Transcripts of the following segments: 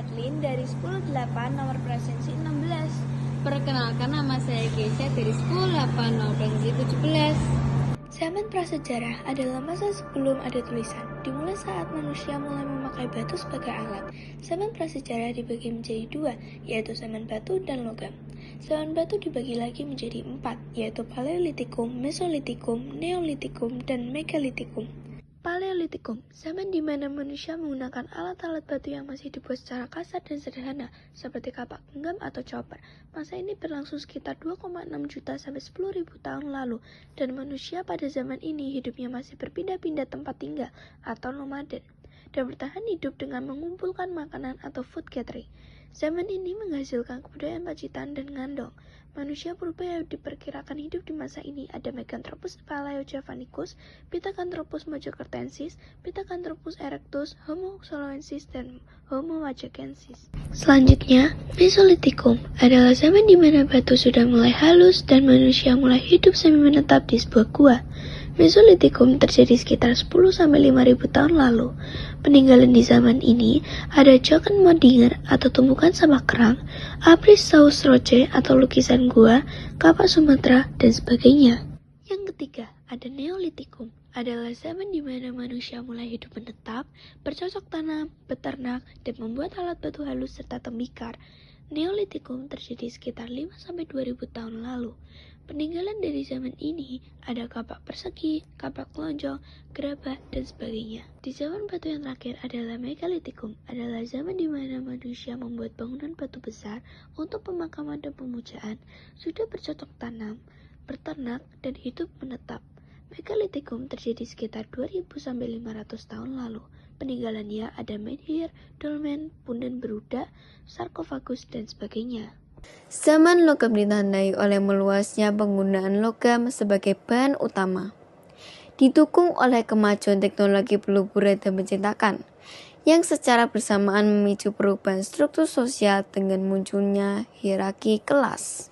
Kathleen dari 108 nomor presensi 16. Perkenalkan, nama saya Keisha dari 108 nomor presensi 17. Zaman prasejarah adalah masa sebelum ada tulisan, dimulai saat manusia mulai memakai batu sebagai alat. Zaman prasejarah dibagi menjadi dua, yaitu zaman batu dan logam. Zaman batu dibagi lagi menjadi 4, yaitu Paleolitikum, Mesolitikum, Neolitikum, dan Megalitikum. Paleolitikum, zaman di mana manusia menggunakan alat-alat batu yang masih dibuat secara kasar dan sederhana, seperti kapak genggam atau chopper. Masa ini berlangsung sekitar 2,6 juta sampai 10.000 tahun lalu, dan manusia pada zaman ini hidupnya masih berpindah-pindah tempat tinggal atau nomaden, dan bertahan hidup dengan mengumpulkan makanan atau food gathering. Zaman ini menghasilkan kebudayaan pacitan dan ngandong. Manusia purba yang diperkirakan hidup di masa ini ada Meganthropus palaeojavanicus, Pithecanthropus mojokertensis, Pithecanthropus erectus, Homo soloensis, dan Homo wajakensis. Selanjutnya, Mesolitikum adalah zaman di mana batu sudah mulai halus dan manusia mulai hidup semi menetap di sebuah gua. Mesolitikum terjadi sekitar 10-5.000 tahun lalu. Peninggalan di zaman ini ada Jochen Modinger atau tumbukan sampah kerang, Apris Sausroche atau lukisan gua, kapak Sumatera, dan sebagainya. Yang ketiga, ada Neolitikum, adalah zaman di mana manusia mulai hidup menetap, bercocok tanam, beternak, dan membuat alat batu halus serta tembikar. Neolitikum terjadi sekitar 5-2.000 tahun lalu. Peninggalan dari zaman ini ada kapak persegi, kapak lonjong, gerabah, dan sebagainya. Di zaman batu yang terakhir adalah Megalitikum, adalah zaman di mana manusia membuat bangunan batu besar untuk pemakaman dan pemujaan, sudah bercocok tanam, berternak, dan hidup menetap. Megalitikum terjadi sekitar 2.000-500 tahun lalu. Peninggalannya ada menhir, dolmen, punden beruda, sarkofagus, dan sebagainya. Zaman logam ditandai oleh meluasnya penggunaan logam sebagai bahan utama, didukung oleh kemajuan teknologi peluburan dan pencetakan, yang secara bersamaan memicu perubahan struktur sosial dengan munculnya hierarki kelas.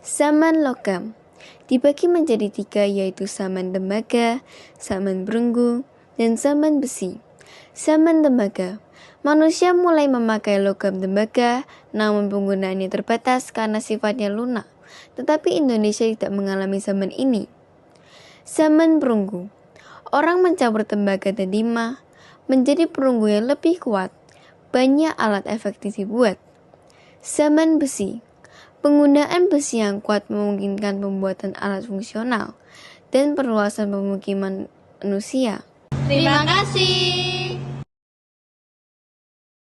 Zaman logam dibagi menjadi 3, yaitu zaman tembaga, zaman perunggu, dan zaman besi. Zaman tembaga, manusia mulai memakai logam tembaga, namun penggunaannya terbatas karena sifatnya lunak. Tetapi Indonesia tidak mengalami zaman ini. Zaman perunggu, orang mencampur tembaga dan timah menjadi perunggu yang lebih kuat. Banyak alat efektif dibuat. Zaman besi, penggunaan besi yang kuat memungkinkan pembuatan alat fungsional dan perluasan pemukiman manusia. Terima kasih.